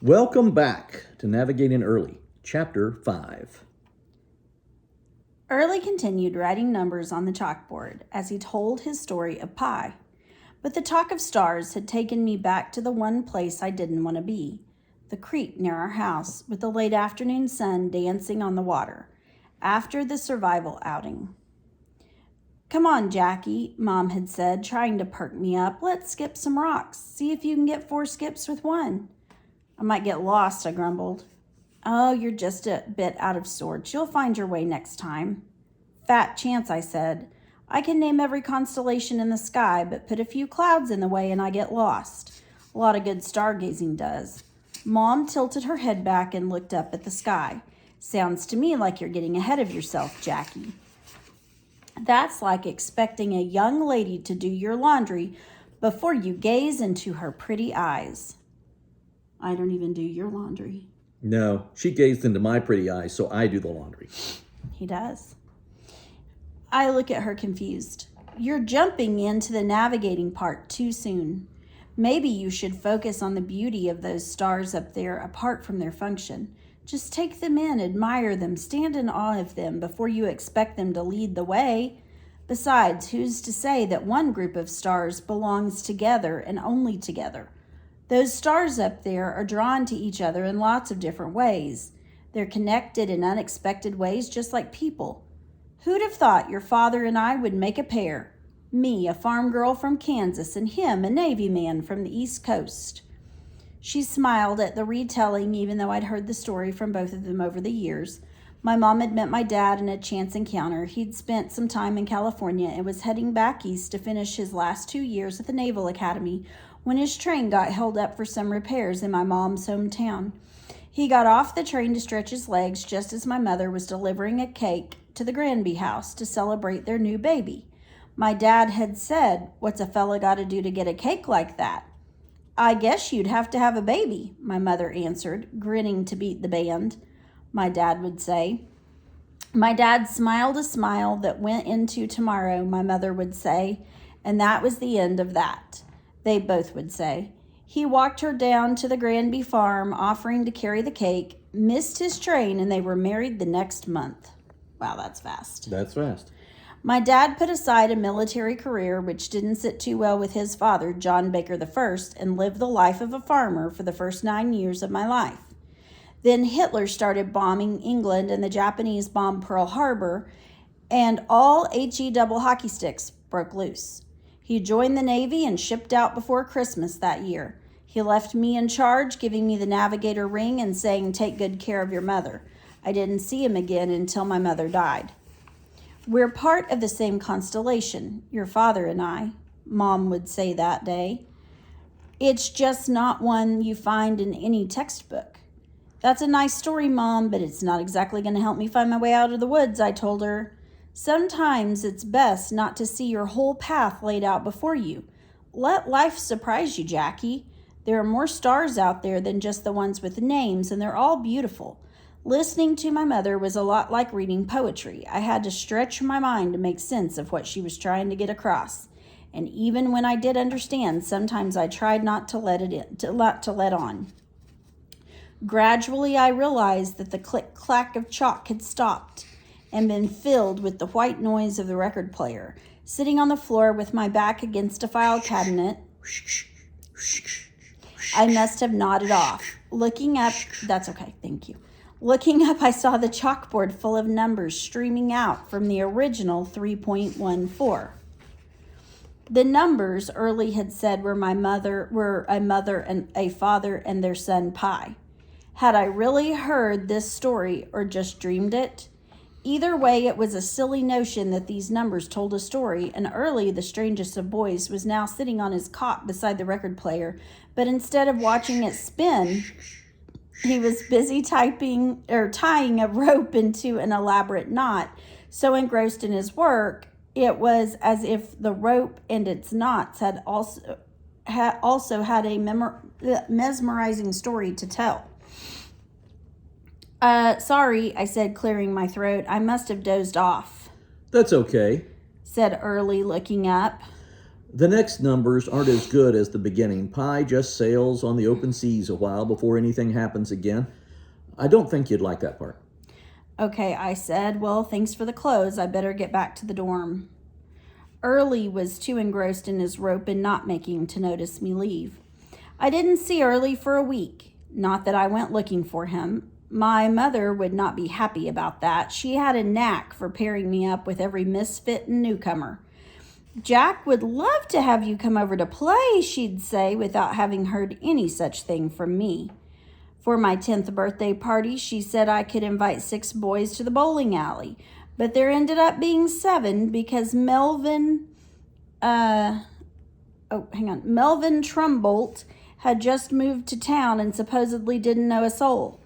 Welcome back to Navigating Early, Chapter 5. Early continued writing numbers on the chalkboard as he told his story of Pi. But the talk of stars had taken me back to the one place I didn't want to be, the creek near our house, with the late afternoon sun dancing on the water, after the survival outing. "Come on, Jackie," Mom had said, trying to perk me up. "Let's skip some rocks. See if you can get 4 skips with one." "I might get lost," I grumbled. "Oh, you're just a bit out of sorts. You'll find your way next time." "Fat chance," I said. "I can name every constellation in the sky, but put a few clouds in the way and I get lost. A lot of good stargazing does." Mom tilted her head back and looked up at the sky. "Sounds to me like you're getting ahead of yourself, Jackie." "That's like expecting a young lady to do your laundry before you gaze into her pretty eyes." "I don't even do your laundry." No, she gazed into my pretty eyes, so I do the laundry. He does. I look at her confused. "You're jumping into the navigating part too soon. Maybe you should focus on the beauty of those stars up there apart from their function. Just take them in, admire them, stand in awe of them before you expect them to lead the way. Besides, who's to say that one group of stars belongs together and only together? Those stars up there are drawn to each other in lots of different ways. They're connected in unexpected ways, just like people. Who'd have thought your father and I would make a pair? Me, a farm girl from Kansas, and him, a Navy man from the East Coast." She smiled at the retelling, even though I'd heard the story from both of them over the years. My mom had met my dad in a chance encounter. He'd spent some time in California and was heading back east to finish his last 2 years at the Naval Academy when his train got held up for some repairs in my mom's hometown. He got off the train to stretch his legs just as my mother was delivering a cake to the Granby house to celebrate their new baby. My dad had said, "What's a fella got to do to get a cake like that?" "I guess you'd have to have a baby," my mother answered, grinning to beat the band, my dad would say. My dad smiled a smile that went into tomorrow, my mother would say, and that was the end of that, they both would say. He walked her down to the Granby farm, offering to carry the cake, missed his train, and they were married the next month. Wow, that's fast. That's fast. My dad put aside a military career, which didn't sit too well with his father, John Baker I, and lived the life of a farmer for the first 9 years of my life. Then Hitler started bombing England and the Japanese bombed Pearl Harbor, and all HE double hockey sticks broke loose. He joined the Navy and shipped out before Christmas that year. He left me in charge, giving me the navigator ring and saying, "Take good care of your mother." I didn't see him again until my mother died. "We're part of the same constellation, your father and I," Mom would say that day. "It's just not one you find in any textbook." "That's a nice story, Mom, but it's not exactly going to help me find my way out of the woods," I told her. "Sometimes it's best not to see your whole path laid out before you. Let life surprise you, Jackie. There are more stars out there than just the ones with names, and they're all beautiful." Listening to my mother was a lot like reading poetry. I had to stretch my mind to make sense of what she was trying to get across. And even when I did understand, sometimes I tried not to let on. Gradually, I realized that the click-clack of chalk had stopped and been filled with the white noise of the record player. Sitting on the floor with my back against a file cabinet, I must have nodded off. Looking up, that's okay, thank you. Looking up, I saw the chalkboard full of numbers streaming out from the original 3.14. The numbers Early had said were a mother and a father and their son Pi. Had I really heard this story or just dreamed it? Either way, it was a silly notion that these numbers told a story, and Early, the strangest of boys, was now sitting on his cot beside the record player, but instead of watching it spin, he was busy tying a rope into an elaborate knot. So engrossed in his work, it was as if the rope and its knots had also had a mesmerizing story to tell. "Sorry," I said, clearing my throat. "I must have dozed off." That's okay. Said Early, looking up. The next numbers aren't as good as the beginning. Pi just sails on the open seas a while before anything happens again. I don't think you'd like that part. Okay, I said. Well, thanks for the clothes. I better get back to the dorm. Early was too engrossed in his rope and knot making to notice me leave. I didn't see Early for a week. Not that I went looking for him. My mother would not be happy about that. She had a knack for pairing me up with every misfit and newcomer. Jack would love to have you come over to play, she'd say, without having heard any such thing from me. For my 10th birthday party, she said I could invite 6 boys to the bowling alley, but there ended up being 7 because Melvin Trumbolt had just moved to town and supposedly didn't know a soul.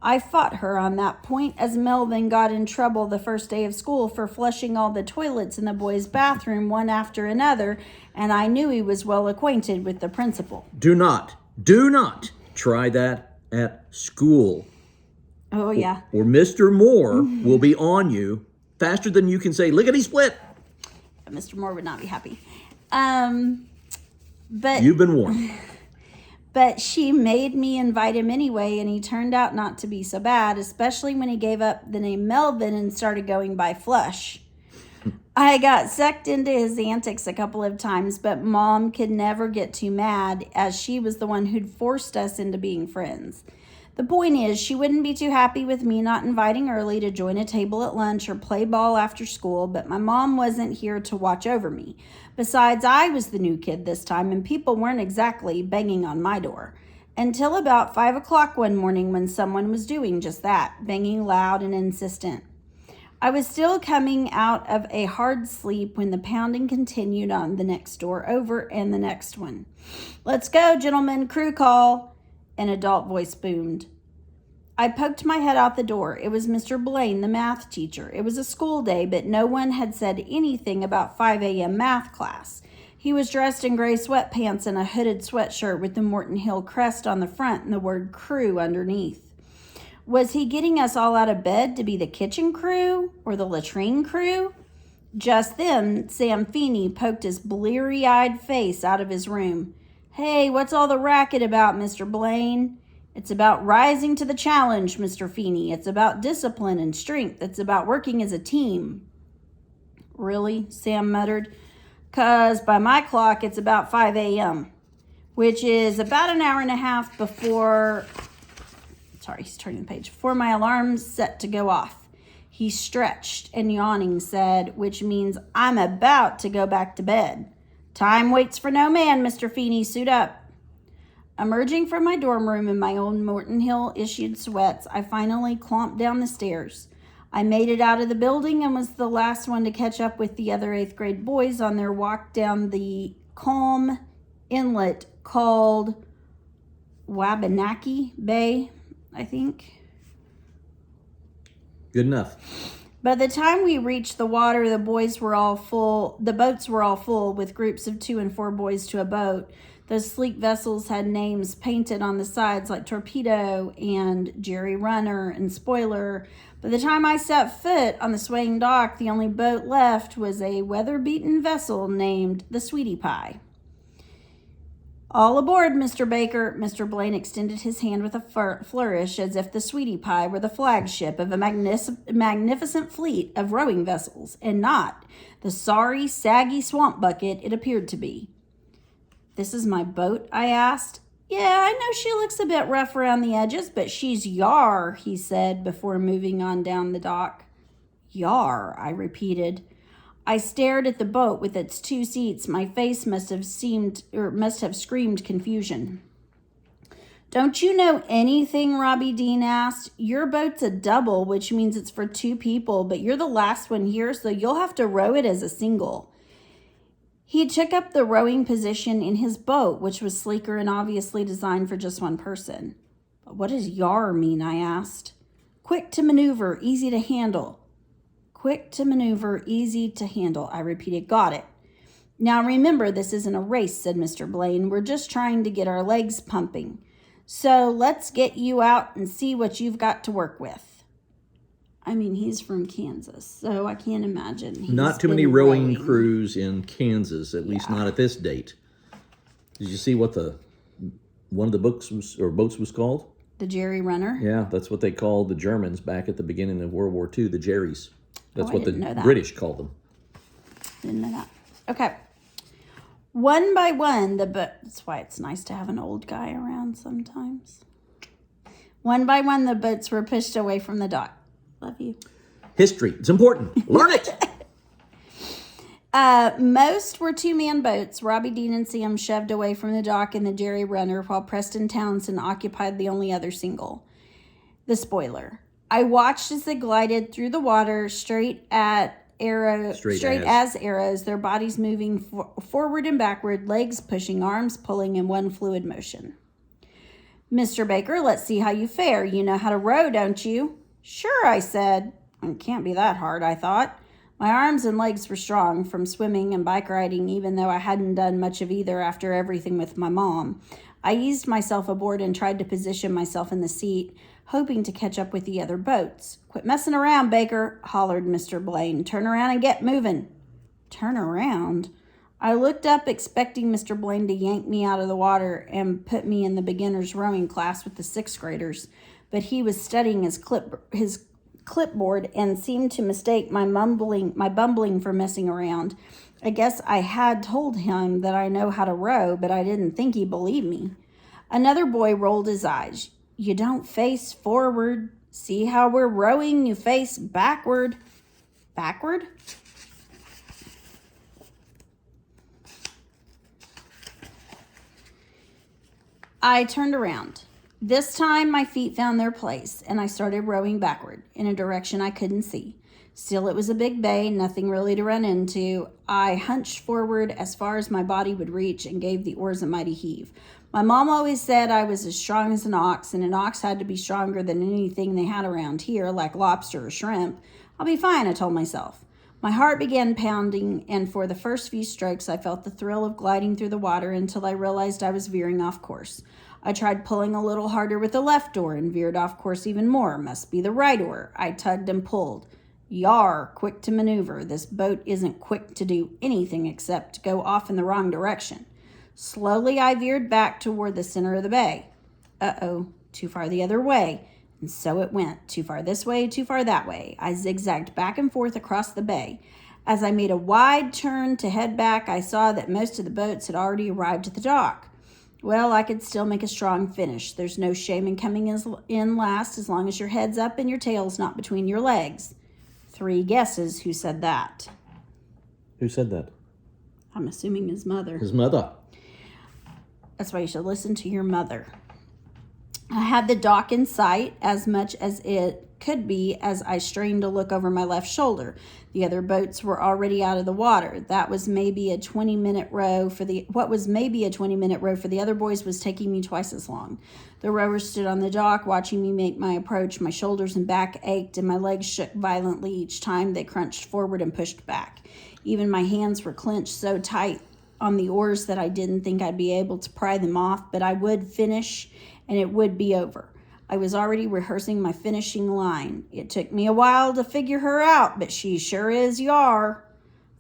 I fought her on that point as Melvin got in trouble the first day of school for flushing all the toilets in the boys' bathroom one after another, and I knew he was well acquainted with the principal. Do not try that at school. Oh, yeah. Or Mr. Moore will be on you faster than you can say, lickety-split. Mr. Moore would not be happy. But You've been warned. But she made me invite him anyway, and he turned out not to be so bad, especially when he gave up the name Melvin and started going by Flush. I got sucked into his antics a couple of times, but Mom could never get too mad, as she was the one who'd forced us into being friends. The point is, she wouldn't be too happy with me not inviting Early to join a table at lunch or play ball after school, but my mom wasn't here to watch over me. Besides, I was the new kid this time, and people weren't exactly banging on my door. Until about 5 o'clock one morning when someone was doing just that, banging loud and insistent. I was still coming out of a hard sleep when the pounding continued on the next door over and the next one. "Let's go, gentlemen, crew call," an adult voice boomed. I poked my head out the door. It was Mr. Blaine, the math teacher. It was a school day, but no one had said anything about 5 a.m. math class. He was dressed in gray sweatpants and a hooded sweatshirt with the Morton Hill crest on the front and the word crew underneath. Was he getting us all out of bed to be the kitchen crew or the latrine crew? Just then, Sam Feeney poked his bleary-eyed face out of his room. "Hey, what's all the racket about, Mr. Blaine?" "It's about rising to the challenge, Mr. Feeney. It's about discipline and strength. It's about working as a team." "Really?" Sam muttered. "'Cause by my clock, it's about 5 a.m., which is about an hour and a half before... Sorry, he's turning the page. Before my alarm's set to go off." He stretched and yawning said, "Which means I'm about to go back to bed." "Time waits for no man, Mr. Feeney. Suit up." Emerging from my dorm room in my own Morton Hill issued sweats, I finally clomped down the stairs. I made it out of the building and was the last one to catch up with the other 8th grade boys on their walk down the calm inlet called Wabanaki Bay, I think. Good enough. By the time we reached the water, the boats were all full with groups of 2 and 4 boys to a boat. Those sleek vessels had names painted on the sides like Torpedo and Jerry Runner and Spoiler. By the time I set foot on the swaying dock, the only boat left was a weather-beaten vessel named the Sweetie Pie. "All aboard, Mr. Baker." Mr. Blaine extended his hand with a flourish as if the Sweetie Pie were the flagship of a magnificent fleet of rowing vessels, and not the sorry, saggy swamp bucket it appeared to be. "This is my boat?" I asked. "Yeah, I know she looks a bit rough around the edges, but she's yar," he said before moving on down the dock. "Yar," I repeated. I stared at the boat with its 2 seats. My face must have screamed confusion. "Don't you know anything?" Robbie Dean asked. "Your boat's a double, which means it's for 2 people, but you're the last one here, so you'll have to row it as a single." He took up the rowing position in his boat, which was sleeker and obviously designed for just 1 person. "But what does yar mean?" I asked. "Quick to maneuver, easy to handle." "Quick to maneuver, easy to handle," I repeated. "Got it." "Now remember, this isn't a race," said Mr. Blaine. "We're just trying to get our legs pumping. So let's get you out and see what you've got to work with." I mean, he's from Kansas, so I can't imagine. He's Not too many been rowing crews in Kansas, at least Yeah. not at this date. Did you see what one of the boats was called? The Jerry Runner. Yeah, that's what they called the Germans back at the beginning of World War II, the Jerrys. That's I what the didn't know that. British called them. Didn't know that. Okay. One by one, that's why it's nice to have an old guy around sometimes. One by one, the boats were pushed away from the dock. Love you. History. It's important. Learn it. Most were two-man boats. Robbie Dean and Sam shoved away from the dock in the Jerry Runner, while Preston Townsend occupied the only other single, the spoiler. I watched as they glided through the water straight as arrows, their bodies moving forward and backward, legs pushing, arms pulling in one fluid motion. Mr. Baker, let's see how you fare. You know how to row, don't you? Sure, I said. It can't be that hard, I thought. My arms and legs were strong from swimming and bike riding, even though I hadn't done much of either after everything with my mom. I eased myself aboard and tried to position myself in the seat, hoping to catch up with the other boats. Quit messing around, Baker, hollered Mr. Blaine. Turn around and get moving. Turn around? I looked up, expecting Mr. Blaine to yank me out of the water and put me in the beginner's rowing class with the sixth graders, but he was studying his clipboard and seemed to mistake my bumbling for messing around. I guess I had told him that I know how to row, but I didn't think he believed me. Another boy rolled his eyes. You don't face forward. See how we're rowing? You face backward. Backward? I turned around. This time my feet found their place, and I started rowing backward in a direction I couldn't see. Still, it was a big bay, nothing really to run into. I hunched forward as far as my body would reach and gave the oars a mighty heave. My mom always said I was as strong as an ox, and an ox had to be stronger than anything they had around here, like lobster or shrimp. I'll be fine, I told myself. My heart began pounding, and for the first few strokes I felt the thrill of gliding through the water until I realized I was veering off course. I tried pulling a little harder with the left oar and veered off course even more. Must be the right oar. I tugged and pulled. Yar, quick to maneuver. This boat isn't quick to do anything except go off in the wrong direction. Slowly I veered back toward the center of the bay. Uh-oh, too far the other way. And so it went. Too far this way, too far that way. I zigzagged back and forth across the bay. As I made a wide turn to head back, I saw that most of the boats had already arrived at the dock. Well, I could still make a strong finish. There's no shame in coming in last as long as your head's up and your tail's not between your legs. 3 guesses who said that. Who said that? I'm assuming his mother. His mother. That's why you should listen to your mother. I had the dock in sight as much as it could be as I strained to look over my left shoulder. The other boats were already out of the water. That was maybe a 20-minute row for the other boys was taking me twice as long. The rowers stood on the dock watching me make my approach. My shoulders and back ached and my legs shook violently each time they crunched forward and pushed back. Even my hands were clenched so tight on the oars that I didn't think I'd be able to pry them off, but I would finish and it would be over. I was already rehearsing my finishing line. It took me a while to figure her out, but she sure is yar.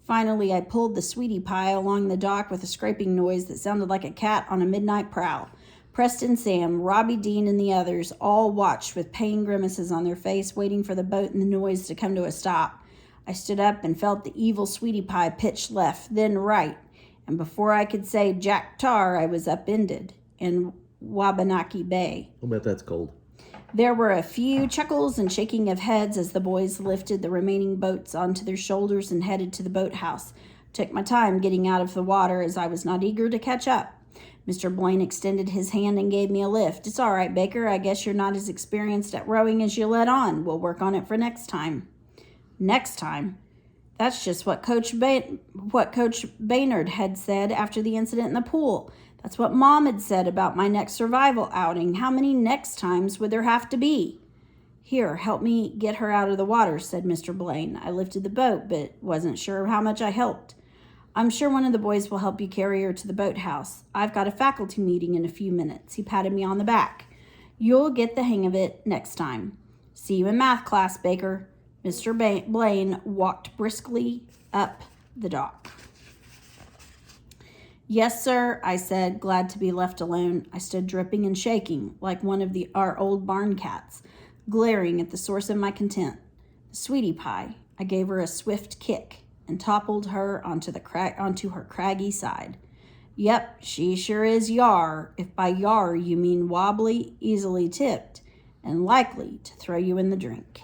Finally, I pulled the sweetie pie along the dock with a scraping noise that sounded like a cat on a midnight prowl. Preston, Sam, Robbie Dean, and the others all watched with pain grimaces on their face, waiting for the boat and the noise to come to a stop. I stood up and felt the evil sweetie pie pitch left, then right, and before I could say Jack Tar, I was upended in Wabanaki Bay. I'll bet that's cold. There were a few chuckles and shaking of heads as the boys lifted the remaining boats onto their shoulders and headed to the boathouse. Took my time getting out of the water as I was not eager to catch up. Mr. Blaine extended his hand and gave me a lift. It's all right, Baker. I guess you're not as experienced at rowing as you let on. We'll work on it for next time. Next time? That's just what Coach Baynard had said after the incident in the pool. That's what Mom had said about my next survival outing. How many next times would there have to be? Here, help me get her out of the water, said Mr. Blaine. I lifted the boat, but wasn't sure how much I helped. I'm sure one of the boys will help you carry her to the boathouse. I've got a faculty meeting in a few minutes. He patted me on the back. You'll get the hang of it next time. See you in math class, Baker. Mr. Blaine walked briskly up the dock. Yes, sir, I said, glad to be left alone. I stood dripping and shaking like one of our old barn cats, glaring at the source of my content, the sweetie pie. I gave her a swift kick and toppled her onto her craggy side. Yep, she sure is yar, if by yar you mean wobbly, easily tipped, and likely to throw you in the drink.